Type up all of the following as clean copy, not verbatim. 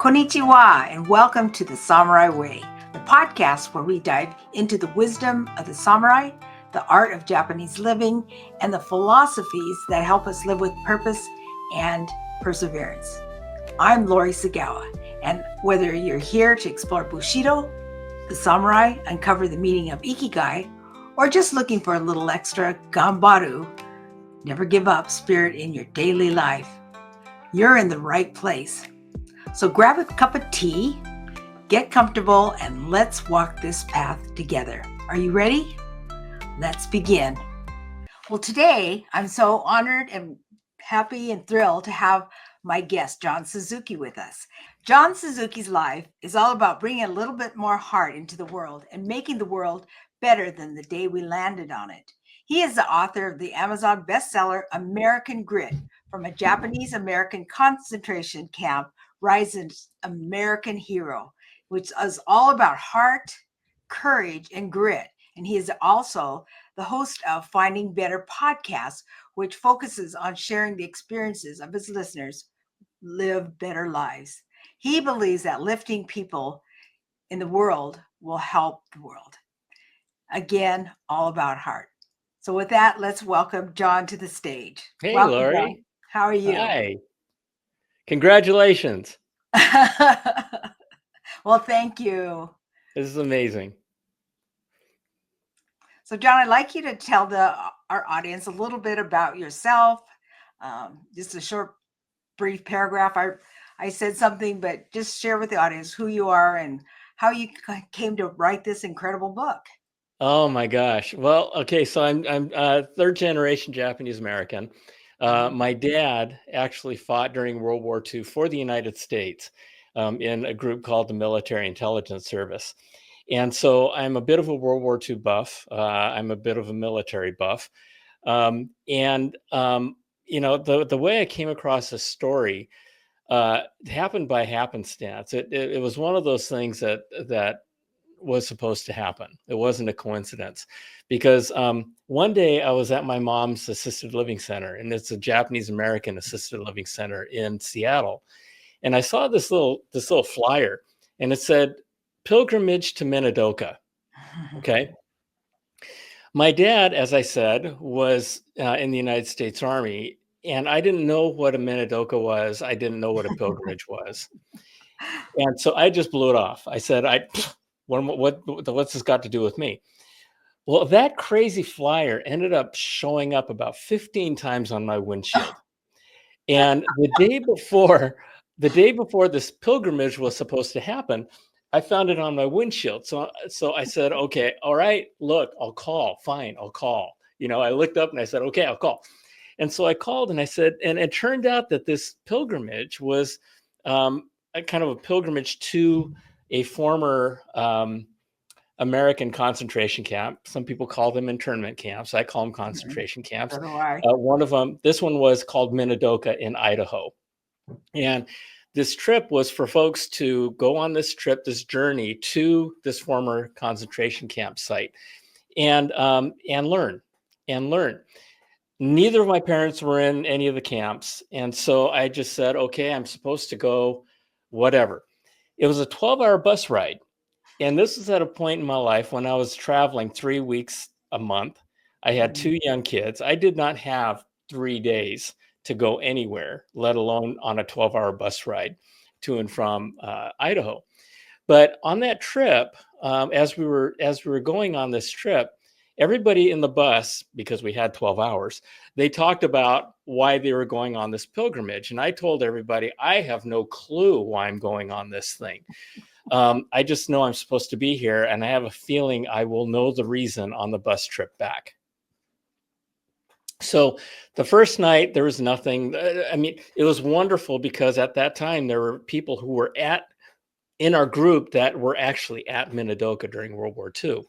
Konnichiwa, and welcome to the Samurai Way, the podcast where we dive into the wisdom of the samurai, the art of Japanese living, and the philosophies that help us live with purpose and perseverance. I'm 𝗚𝗏𝗏𝗏 ci𝗂𝗿𝗏, and whether you're here to explore Bushido, the samurai, uncover the meaning of Ikigai, or just looking for a little extra 𝗔𝗺𝗏𝗏𝗏, never give up spirit in your daily life, you're in the right place. So grab a cup of tea, get comfortable, and let's walk this path together. Are you ready? Let's begin. Well, today I'm so honored and happy and thrilled to have my guest, John Suzuki, with us. John Suzuki's life is all about bringing a little bit more heart into the world and making the world better than the day we landed on it. He is the author of the Amazon bestseller, American Grit, From a Japanese American Concentration Camp, Rise's American Hero, which is all about heart, courage, and grit. And he is also the host of Finding Better podcast, which focuses on sharing the experiences of his listeners live better lives. He believes that lifting people in the world will help the world. Again, all about heart. So with that, let's welcome John to the stage. Hey, Welcome, Lori. John. How are you? Hi. Congratulations. Well, thank you. This is amazing. So, John, I'd like you to tell our audience a little bit about yourself. Just a short, brief paragraph. I said something, but just share with the audience who you are and how you came to write this incredible book. Oh my gosh. Well, okay, so I'm third generation Japanese American. My dad actually fought during World War II for the United States in a group called the Military Intelligence Service. And so I'm a bit of a World War II buff. I'm a bit of a military buff. You know, the way I came across this story happened by happenstance. It was one of those things that was supposed to happen. It wasn't a coincidence, because one day I was at my mom's assisted living center, and it's a Japanese American assisted living center in Seattle, and I saw this little flyer, and it said pilgrimage to Minidoka. Okay. My dad, as I said, was in the United States Army, and I didn't know what a Minidoka was. I didn't know what a pilgrimage was. And so I just blew it off. I said, what's this got to do with me? Well, that crazy flyer ended up showing up about 15 times on my windshield. And the day before this pilgrimage was supposed to happen, I found it on my windshield. So I said, okay, all right, look, I'll call. Fine, I'll call. You know, I looked up and I said, okay, I'll call. And so I called and I said, and it turned out that this pilgrimage was a kind of a pilgrimage to a former American concentration camp. Some people call them internment camps. I call them concentration camps. One of them, this one was called Minidoka in Idaho. And this trip was for folks to go on this trip, this journey to this former concentration camp site and learn. Neither of my parents were in any of the camps. And so I just said, okay, I'm supposed to go, whatever. It was a 12-hour bus ride. And this was at a point in my life when I was traveling 3 weeks a month. I had 2 young kids. I did not have 3 days to go anywhere, let alone on a 12-hour bus ride to and from Idaho. But on that trip, as we were going on this trip, everybody in the bus, because we had 12 hours, they talked about why they were going on this pilgrimage. And I told everybody, I have no clue why I'm going on this thing. I just know I'm supposed to be here, and I have a feeling I will know the reason on the bus trip back. So the first night, there was nothing. I mean, it was wonderful because at that time, there were people who were in our group that were actually at Minidoka during World War II.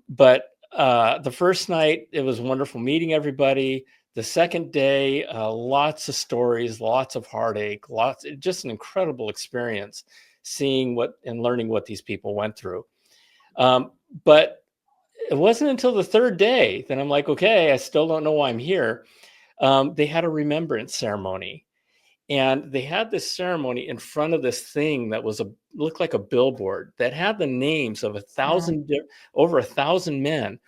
But the first night, it was wonderful meeting everybody. The second day, lots of stories, lots of heartache, just an incredible experience seeing and learning what these people went through. But it wasn't until the third day that I'm like, okay, I still don't know why I'm here. They had a remembrance ceremony. And they had this ceremony in front of this thing that looked like a billboard that had the names of over 1,000 men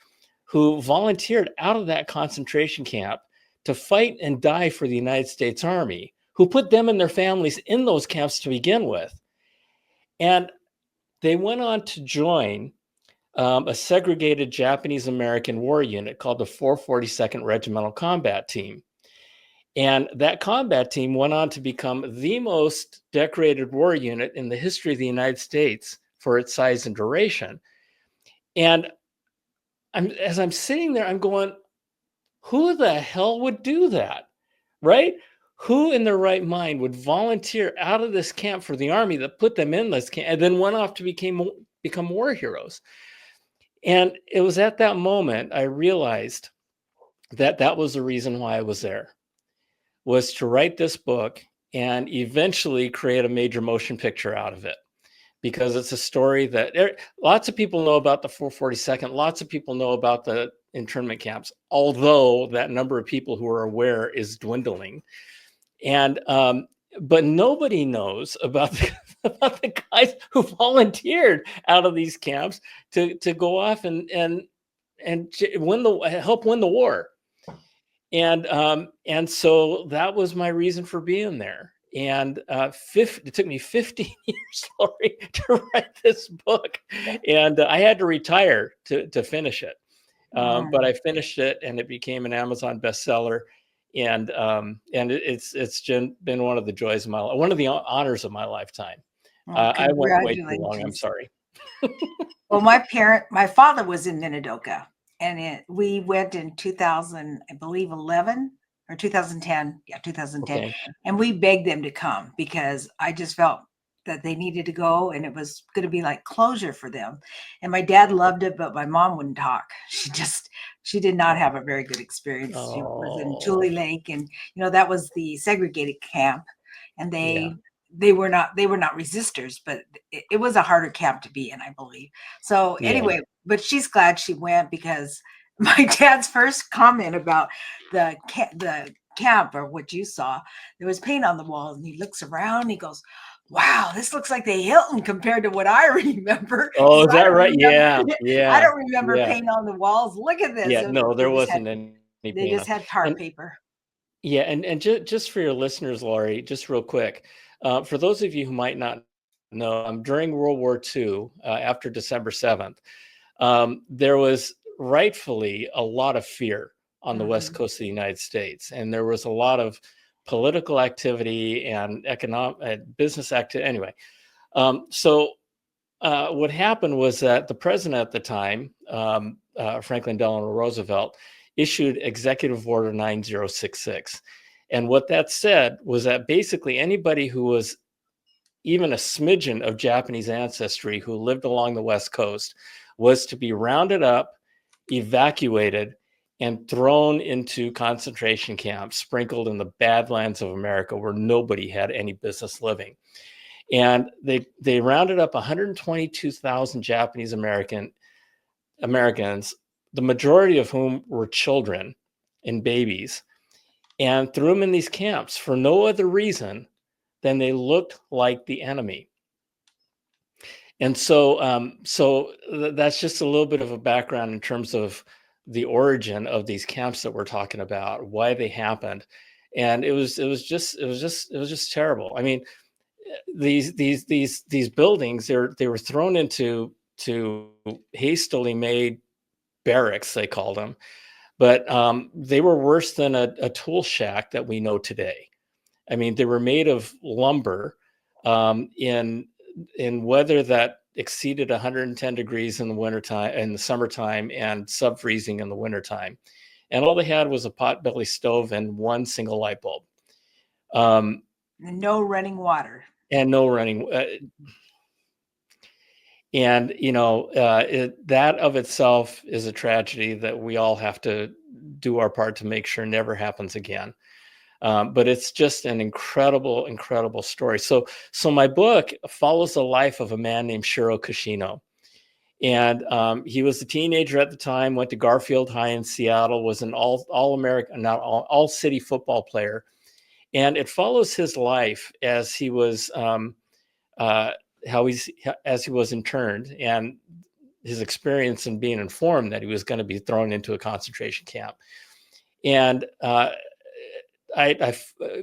who volunteered out of that concentration camp to fight and die for the United States Army, who put them and their families in those camps to begin with. And they went on to join a segregated Japanese-American war unit called the 442nd Regimental Combat Team. And that combat team went on to become the most decorated war unit in the history of the United States for its size and duration. And as I'm sitting there, I'm going, who the hell would do that, right? Who in their right mind would volunteer out of this camp for the Army that put them in this camp and then went off to become war heroes? And it was at that moment I realized that that was the reason why I was there, was to write this book and eventually create a major motion picture out of it. Because it's a story that lots of people know about the 442nd, lots of people know about the internment camps, although that number of people who are aware is dwindling. And but nobody knows about the guys who volunteered out of these camps to go off and help win the war. And so that was my reason for being there. And it took me 15 years, Lori, to write this book, and I had to retire to finish it. But I finished it, and it became an Amazon bestseller. And it's been one of the joys of my life, one of the honors of my lifetime. I went way too long. I'm sorry. Well, my father was in Minidoka, and we went in 2000, I believe 11 or 2010. Yeah, 2010. Okay. And we begged them to come because I just felt that they needed to go, and it was going to be like closure for them. And my dad loved it, but my mom wouldn't talk. She did not have a very good experience. Oh. She was in Tule Lake, and that was the segregated camp, and they were not resistors, but it was a harder camp to be in, I believe. So anyway, but she's glad she went, because my dad's first comment about the camp, or what you saw, there was paint on the walls, and he looks around and he goes, wow, this looks like the Hilton compared to what I remember. Oh, is that right? Yeah. I don't remember paint on the walls. Look at this. Yeah, no, there wasn't any paint. They just had tar paper. Yeah, and just for your listeners, Lori, just real quick, for those of you who might not know, during World War II, after December 7th, there was rightfully a lot of fear on the West Coast of the United States. And there was a lot of political activity and economic business activity. Anyway, so what happened was that the president at the time, Franklin Delano Roosevelt, issued Executive Order 9066. And what that said was that basically anybody who was even a smidgen of Japanese ancestry who lived along the West Coast was to be rounded up, evacuated, and thrown into concentration camps sprinkled in the Badlands of America, where nobody had any business living. And they rounded up 122,000 Japanese Americans, the majority of whom were children and babies, and threw them in these camps for no other reason than they looked like the enemy. And so, that's just a little bit of a background in terms of the origin of these camps that we're talking about, why they happened, and it was just terrible. I mean, these buildings, they were thrown into hastily made barracks, they called them, but they were worse than a tool shack that we know today. I mean, they were made of lumber in weather that exceeded 110 degrees in the wintertime, in the summertime, and sub-freezing in the wintertime. And all they had was a potbelly stove and one single light bulb. And no running water. And no running. And, that of itself is a tragedy that we all have to do our part to make sure never happens again. But it's just an incredible, incredible story. So my book follows the life of a man named Shiro Kishino. And he was a teenager at the time, went to Garfield High in Seattle, was an all-American, not all-city football player. And it follows his life as he was as he was interned, and his experience in being informed that he was going to be thrown into a concentration camp. And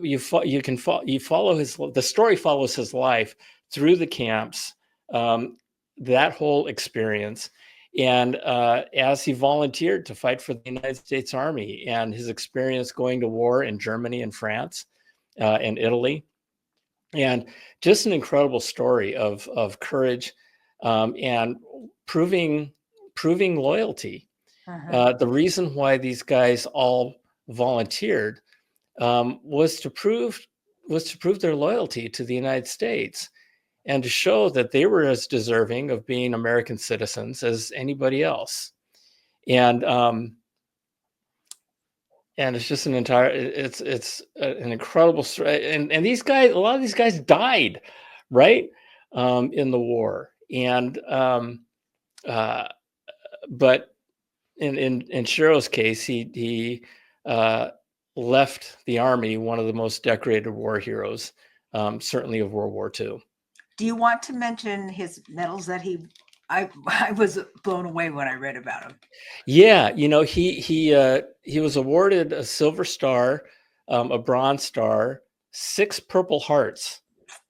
you follow the story follows his life through the camps, that whole experience, and as he volunteered to fight for the United States Army, and his experience going to war in Germany and France and Italy. And just an incredible story of courage, and proving loyalty. The reason why these guys all volunteered was to prove their loyalty to the United States, and to show that they were as deserving of being American citizens as anybody else. And it's just an incredible story. And these guys, a lot of these guys died, right, in the war. And but in Cheryl's case, he left the Army one of the most decorated war heroes, certainly of World War II. Do you want to mention his medals that I was blown away when I read about him. Yeah, he was awarded a Silver Star, a Bronze Star, 6 Purple Hearts.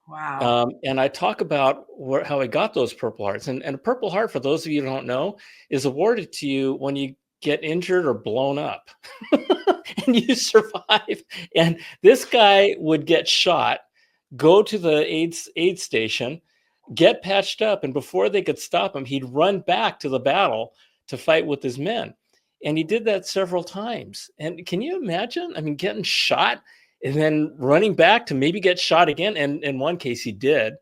Wow. And I talk about how he got those Purple Hearts. And a Purple Heart, for those of you who don't know, is awarded to you when you get injured or blown up and you survive. And this guy would get shot, go to the aid station, get patched up, and before they could stop him, he'd run back to the battle to fight with his men. And he did that several times. And can you imagine? I mean, getting shot and then running back to maybe get shot again. And in one case he did.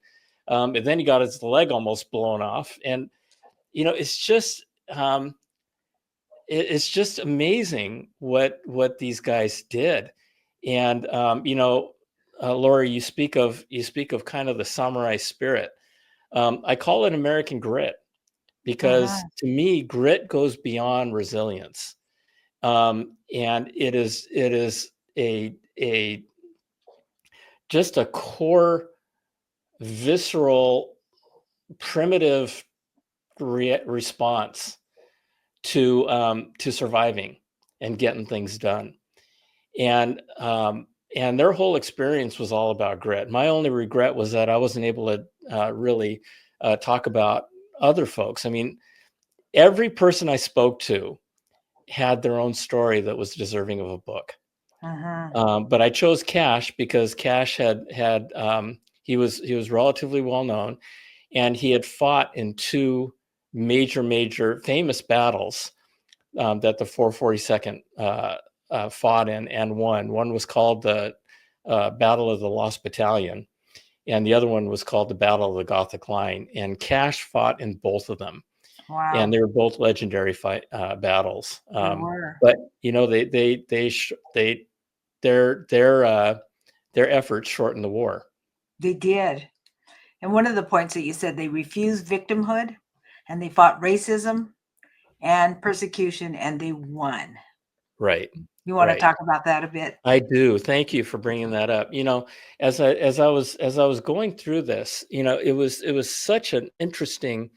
And then he got his leg almost blown off. And, it's just amazing what these guys did. And, Lori, you speak of kind of the samurai spirit. I call it American grit, because to me, grit goes beyond resilience. And it is just a core, visceral, primitive response to surviving and getting things done. And their whole experience was all about grit. My only regret was that I wasn't able to really talk about other folks. I mean, every person I spoke to had their own story that was deserving of a book. But I chose Cash because Cash he was relatively well known, and he had fought in 2 major famous battles that the 442nd fought in and won. One was called the Battle of the Lost Battalion, and the other one was called the Battle of the Gothic Line. And Cash fought in both of them. Wow. And they were both legendary battles. They were. But their efforts shortened the war. They did. And one of the points that you said, they refused victimhood, and they fought racism and persecution, and they won. Right. You want to talk about that a bit? I do. Thank you for bringing that up. As I was going through this, it was such an interesting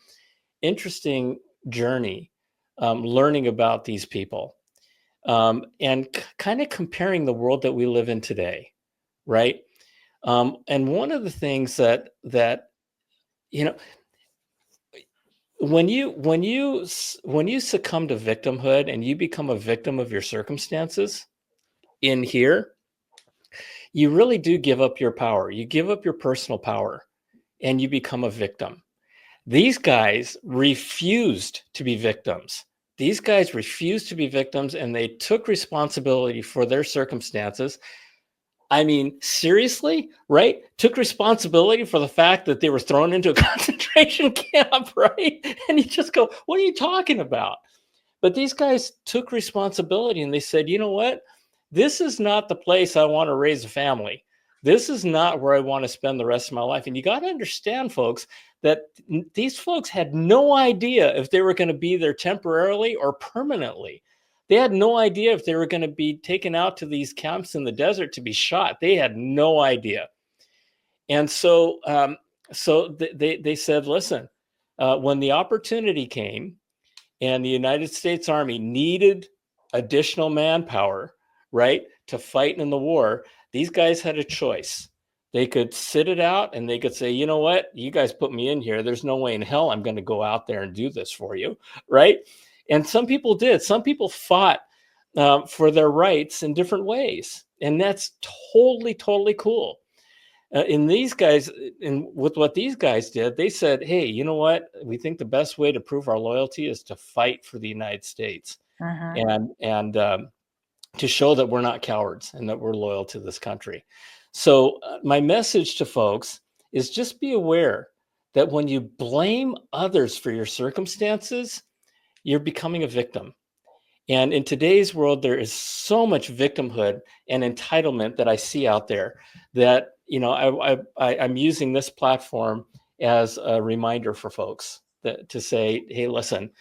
journey, learning about these people, and kind of comparing the world that we live in today, right? And one of the things that when you succumb to victimhood and you become a victim of your circumstances in here, you really do give up your power. You give up your personal power and you become a victim. These guys refused to be victims. These guys refused to be victims, and they took responsibility for their circumstances. I mean, seriously, right? Took responsibility for the fact that they were thrown into a concentration camp, right? And you just go, what are you talking about? But these guys took responsibility, and they said, you know what? This is not the place I want to raise a family. This is not where I want to spend the rest of my life. And you got to understand, folks, that these folks had no idea if they were going to be there temporarily or permanently. They had no idea if they were going to be taken out to these camps in the desert to be shot. They had no idea. And so, they said, listen, when the opportunity came and the United States Army needed additional manpower, right, to fight in the war, these guys had a choice. They could sit it out and they could say, you know what, you guys put me in here. There's no way in hell I'm going to go out there and do this for you, right? And some people did. Some people fought for their rights in different ways. And that's totally, totally cool. In these guys, with what these guys did, they said, hey, you know what? We think the best way to prove our loyalty is to fight for the United States and to show that we're not cowards and that we're loyal to this country. So my message to folks is just be aware that when you blame others for your circumstances, you're becoming a victim. And in today's world, there is so much victimhood and entitlement that I see out there that, you know, I'm using this platform as a reminder for folks to say, hey, listen,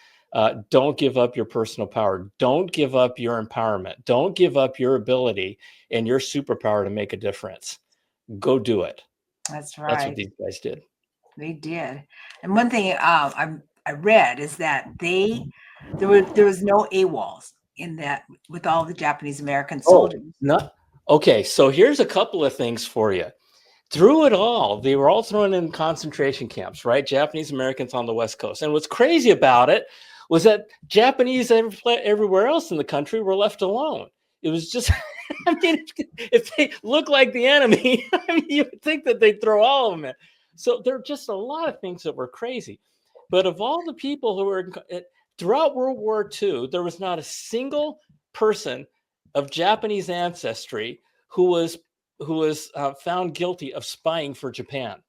don't give up your personal power. Don't give up your empowerment. Don't give up your ability and your superpower to make a difference. Go do it. That's That's what right. these guys did. They did. And one thing I read is that there was no AWOLs in that with all the Japanese American soldiers. Okay, so here's a couple of things for you. Through it all, they were all thrown in concentration camps, right? Japanese Americans on the West Coast. And what's crazy about it was that Japanese everywhere else in the country were left alone. It was just, I mean, if they look like the enemy, I mean, you would think that they'd throw all of them in. So there are just a lot of things that were crazy. But of all the people who were throughout World War II, there was not a single person of Japanese ancestry who was found guilty of spying for Japan.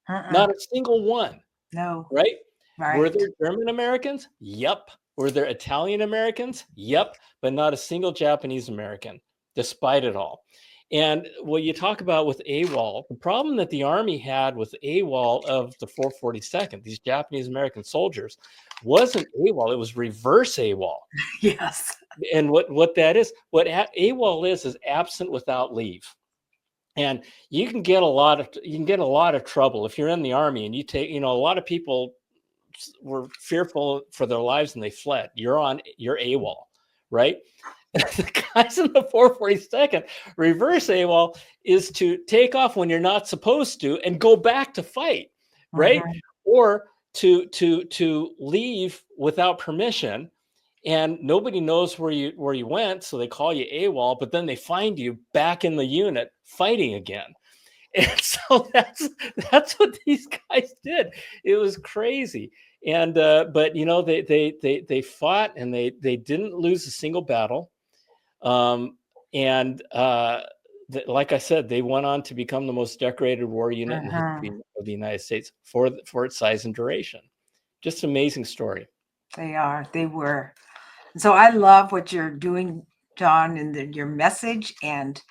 Not a single one. No. Right? Right. Were there German Americans? Yep. Were there Italian Americans? Yep. But not a single Japanese American, despite it all. And what you talk about with AWOL, the problem that the Army had with AWOL of the 442nd, these Japanese American soldiers, wasn't AWOL, it was reverse AWOL. Yes. And what that is, what AWOL is absent without leave. And you can get a lot of trouble if you're in the Army and you take, you know, a lot of people were fearful for their lives and they fled. You're AWOL, right? The guys in the 442nd reverse AWOL is to take off when you're not supposed to and go back to fight, right? Or to leave without permission and nobody knows where you went, so they call you AWOL, but then they find you back in the unit fighting again. And so that's what these guys did. It was crazy. And but you know, they fought and they didn't lose a single battle. And like I said, they went on to become the most decorated war unit in the history of the United States for its size and duration. Just an amazing story. They were. So I love what you're doing, John, and your message. And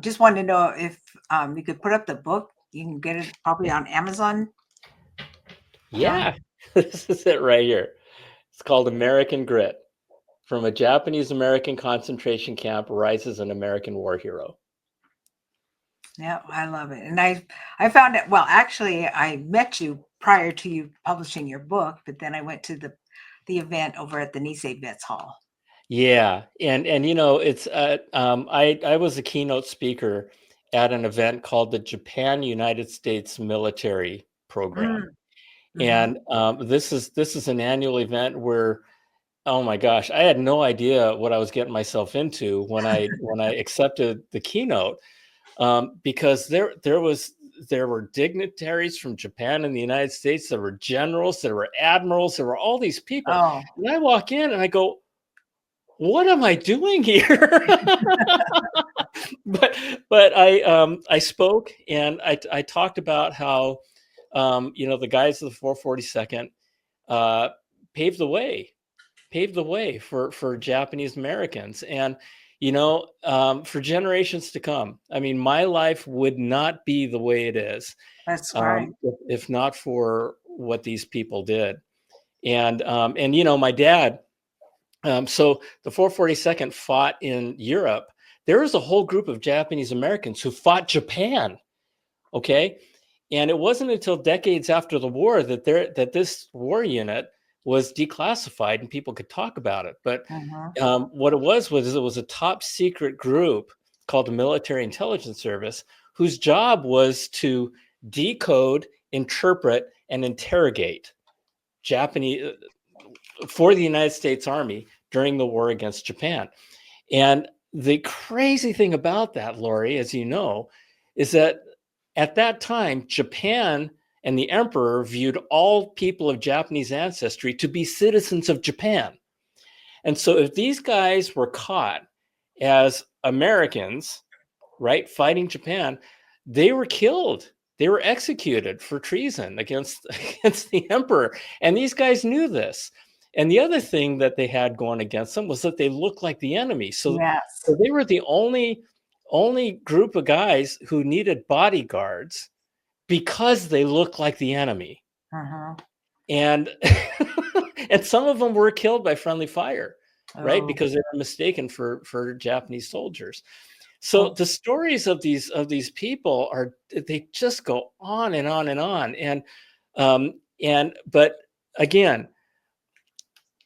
just wanted to know if you could put up the book. You can get it probably on Amazon. Yeah, this is it right here. It's called American Grit. From a Japanese American concentration camp rises an American war hero. Yeah, I love it. And I found it, well, actually, I met you prior to you publishing your book, but then I went to the event over at the 𝗚𝗎cie Vets Hall. Yeah, and you know, it's I was a keynote speaker at an event called the Japan United States Military Program. And this is an annual event where, oh my gosh, I had no idea what I was getting myself into when I accepted the keynote, because there were dignitaries from Japan and the United States, there were generals, there were admirals, there were all these people. Oh. And I walk in and I go, what am I doing here? but I spoke and I talked about how you know, the guys of the 442nd paved the way for Japanese Americans, and you know, for generations to come. I mean, my life would not be the way it is. That's right. If not for what these people did. And you know, my dad, So the 442nd fought in Europe. There was a whole group of Japanese Americans who fought Japan. Okay. And it wasn't until decades after the war that this war unit was declassified and people could talk about it. But what it was a top secret group called the Military Intelligence Service, whose job was to decode, interpret, and interrogate Japanese for the United States Army during the war against Japan. And the crazy thing about that, Lori, as you know, is that at that time, Japan and the emperor viewed all people of Japanese ancestry to be citizens of Japan. And so if these guys were caught as Americans, right, fighting Japan, they were killed. They were executed for treason against the emperor. And these guys knew this. And the other thing that they had going against them was that they looked like the enemy. So they were the only group of guys who needed bodyguards because they looked like the enemy. And and some of them were killed by friendly fire, right? Because they were mistaken for Japanese soldiers. So the stories of these people they just go on and on and on. But again,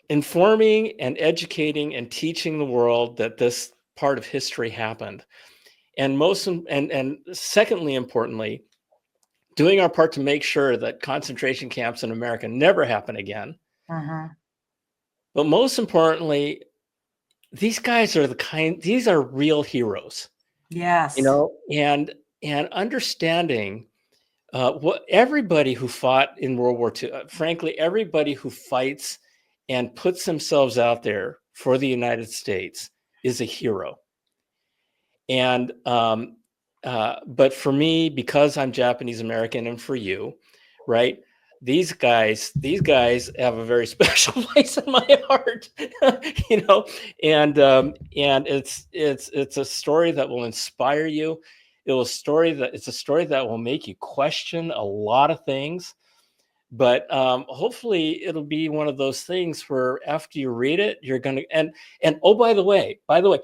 informing and educating and teaching the world that this part of history happened. And secondly, importantly, doing our part to make sure that concentration camps in America never happen again. But most importantly, these guys are these are real heroes. Yes. You know, and understanding what everybody who fought in World War II, frankly, everybody who fights and puts themselves out there for the United States is a hero. And but for me, because I'm Japanese American, and for you, right? These guys have a very special place in my heart, you know, and it's a story that will inspire you. It's a story that will make you question a lot of things. But hopefully it'll be one of those things where after you read it, you're gonna and oh, by the way,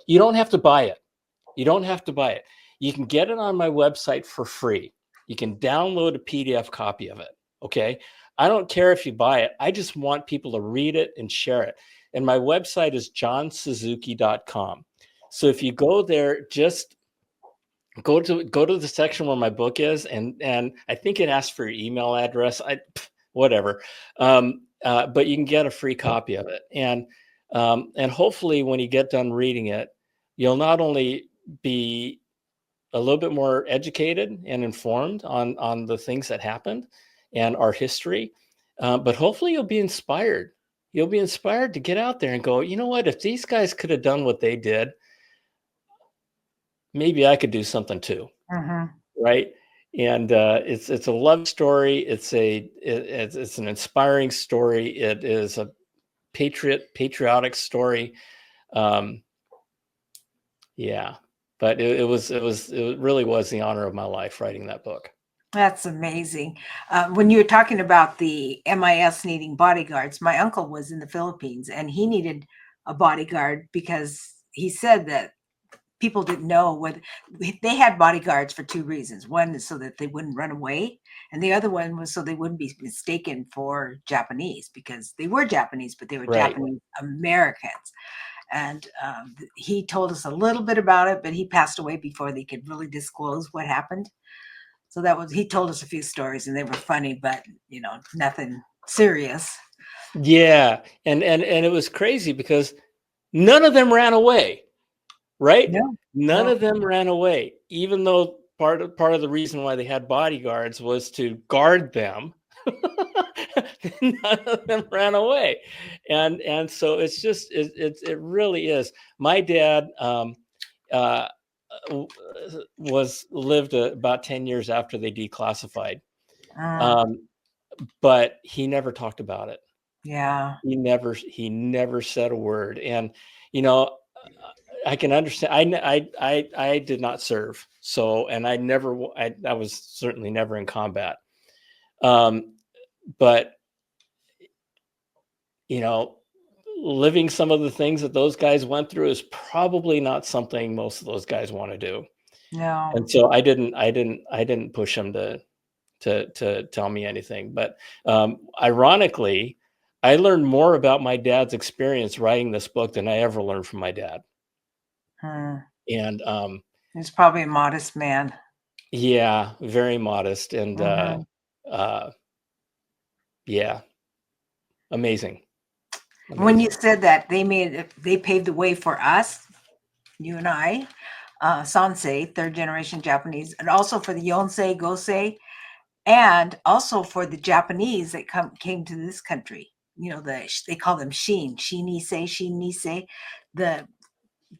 you don't have to buy it. You don't have to buy it. You can get it on my website for free. You can download a PDF copy of it. Okay. I don't care if you buy it. I just want people to read it and share it. And my website is johnsuzuki.com. So if you go there, just go to the section where my book is, and I think it asks for your email address. Whatever. But you can get a free copy of it. And hopefully when you get done reading it, you'll not only be a little bit more educated and informed on the things that happened and our history, but hopefully you'll be inspired. You'll be inspired to get out there and go, you know what, if these guys could have done what they did, maybe I could do something too. Right. And it's a love story. It's an inspiring story. It is a patriotic story. Yeah, but it really was the honor of my life writing that book. That's amazing. When you were talking about the MIS needing bodyguards, my uncle was in the Philippines and he needed a bodyguard because he said that people didn't know whether they had bodyguards for two reasons. One is so that they wouldn't run away, and the other one was so they wouldn't be mistaken for Japanese, because they were Japanese, but they were Japanese Americans. And he told us a little bit about it, but he passed away before they could really disclose what happened. So he told us a few stories and they were funny, but you know, nothing serious. Yeah. And it was crazy because none of them ran away, right? None of them ran away, even though part of the reason why they had bodyguards was to guard them. None of them ran away. And so it's just, it really is. My dad, lived about 10 years after they declassified. But he never talked about it. Yeah. He never said a word. And, you know, I can understand. I did not serve. So, and I was certainly never in combat. But, you know, living some of the things that those guys went through is probably not something most of those guys want to do. No. And so I didn't push them to tell me anything. But ironically, I learned more about my dad's experience writing this book than I ever learned from my dad. And he's probably a modest man. yeah, very modest. And yeah, amazing. When you said that they paved the way for us, you and I, Sansei, third generation Japanese, and also for the Yonsei, Gosei, and also for the Japanese that came to this country. You know, they call them Shin-Nisei.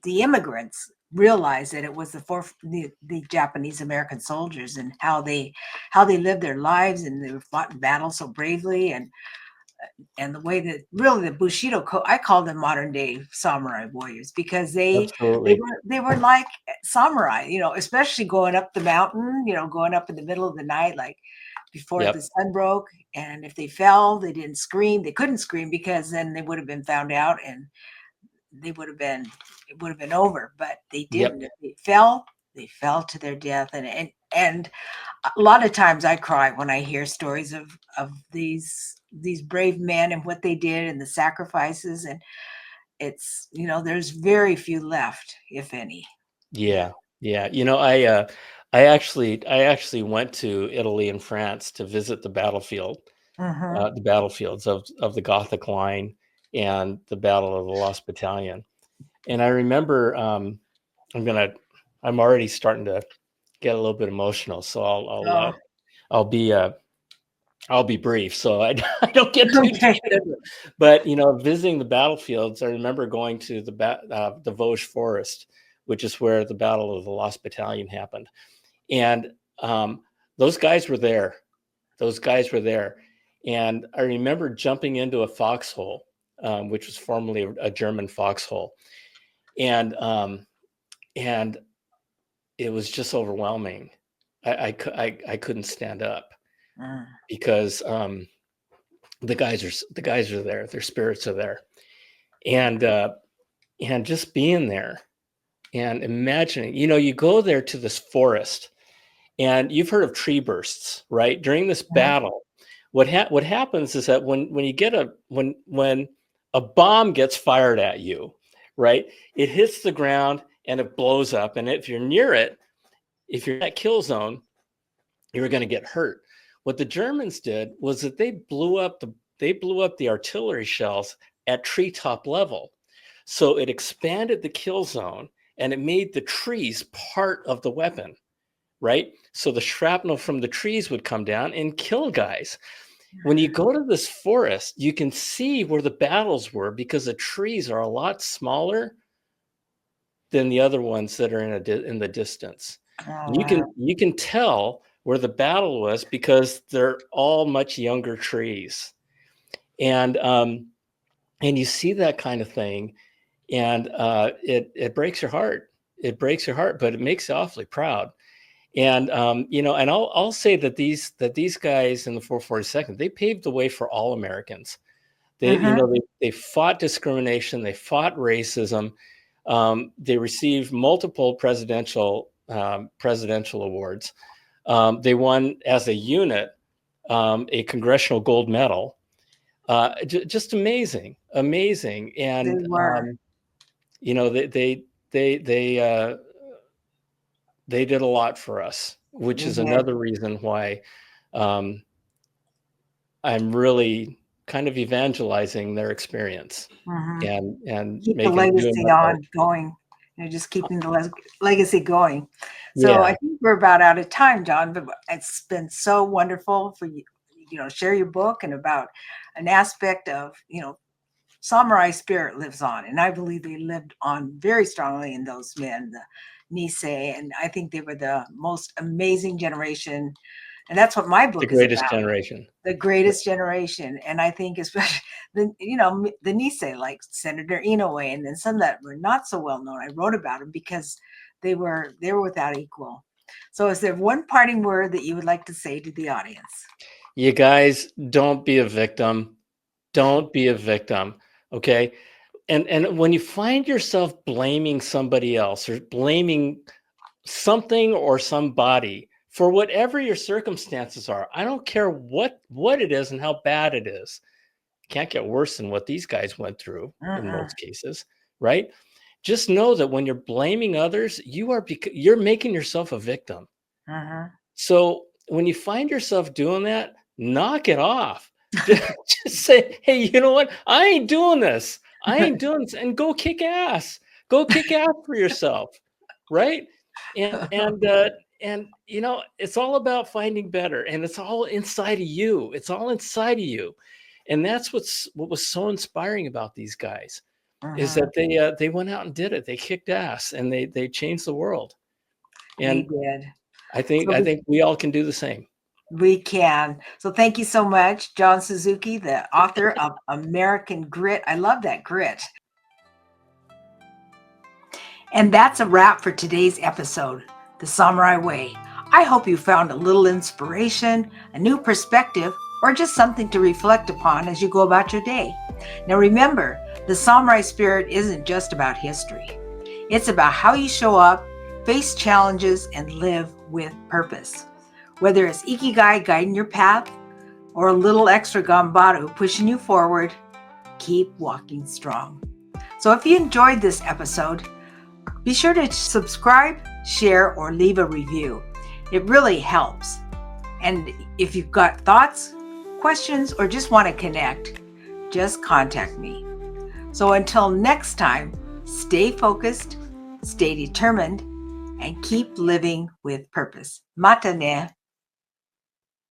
The immigrants realized that it was the Japanese American soldiers and how they lived their lives, and they fought in battle so bravely, and the way that really the Bushido code, I call them modern day samurai warriors, because they were like samurai, you know, especially going up the mountain, you know, going up in the middle of the night, like before the sun broke. And if they fell, they didn't scream. They couldn't scream because then they would have been found out, and it would have been over. But they didn't. If they fell to their death. And a lot of times I cry when I hear stories of these brave men and what they did and the sacrifices. And it's, you know, there's very few left, if any. Yeah. You know, I actually went to Italy and France to visit the battlefield, the battlefields of the Gothic Line and the Battle of the Lost Battalion. And I remember, I'm already starting to get a little bit emotional, so I'll be brief, so I don't get too deep into it. But you know, visiting the battlefields, I remember going to the Vosges Forest, which is where the Battle of the Lost Battalion happened, and those guys were there. And I remember jumping into a foxhole, which was formerly a German foxhole, and it was just overwhelming. I couldn't stand up because the guys are there, their spirits are there, and just being there and imagining, you know, you go there to this forest, and you've heard of tree bursts, right? During this battle, what happens is that when you get when a bomb gets fired at you, right, it hits the ground and it blows up, and if you're near it, if you're in that kill zone, you're going to get hurt. What the Germans did was that they blew up the artillery shells at treetop level, so it expanded the kill zone and it made the trees part of the weapon, right? So the shrapnel from the trees would come down and kill guys. When you go to this forest, you can see where the battles were because the trees are a lot smaller than the other ones that are in the distance. You can tell where the battle was because they're all much younger trees, and you see that kind of thing, and it breaks your heart. It breaks your heart, but it makes you awfully proud. And you know, and I'll say that these guys in the 442nd, they paved the way for all Americans. You know, they fought discrimination, they fought racism. They received multiple presidential awards. They won as a unit a Congressional Gold Medal. Just amazing. And you know, they did a lot for us, which is another reason why I'm really kind of evangelizing their experience and keep the making legacy on going, you know, just keeping the legacy going. So I think we're about out of time, John, but it's been so wonderful for you, you know, share your book and about an aspect of, you know, samurai spirit lives on. And I believe they lived on very strongly in those men, the Nisei. And I think they were the most amazing generation. And that's what my book is about. The greatest generation. The greatest generation. And I think especially, you know, the Nisei, like Senator Inoue, and then some that were not so well known. I wrote about them because they were without equal. So is there one parting word that you would like to say to the audience? You guys, don't be a victim. Don't be a victim. Okay. And when you find yourself blaming somebody else or blaming something or somebody for whatever your circumstances are, I don't care what it is and how bad it is. Can't get worse than what these guys went through in Mm-mm. most cases, right? Just know that when you're blaming others, you're making yourself a victim. Mm-hmm. So when you find yourself doing that, knock it off. Just say, hey, you know what? I ain't doing this. I ain't doing this, and go kick ass. Go kick ass for yourself, right? And you know, it's all about finding better, and it's all inside of you. It's all inside of you, and that's what was so inspiring about these guys is Mm-hmm. that they went out and did it. They kicked ass, and they changed the world. We And did. I So think we all can do the same. we can. So thank you so much, John Suzuki, the author of American Grit. I love that grit. And that's a wrap for today's episode, The Samurai Way. I hope you found a little inspiration, a new perspective, or just something to reflect upon as you go about your day. Now remember, the samurai spirit isn't just about history. It's about how you show up, face challenges, and live with purpose. Whether it's Ikigai guiding your path or a little extra Ganbaru pushing you forward, keep walking strong. So if you enjoyed this episode, be sure to subscribe, share, or leave a review. It really helps. And if you've got thoughts, questions, or just want to connect, just contact me. So until next time, stay focused, stay determined, and keep living with purpose. Mata ne.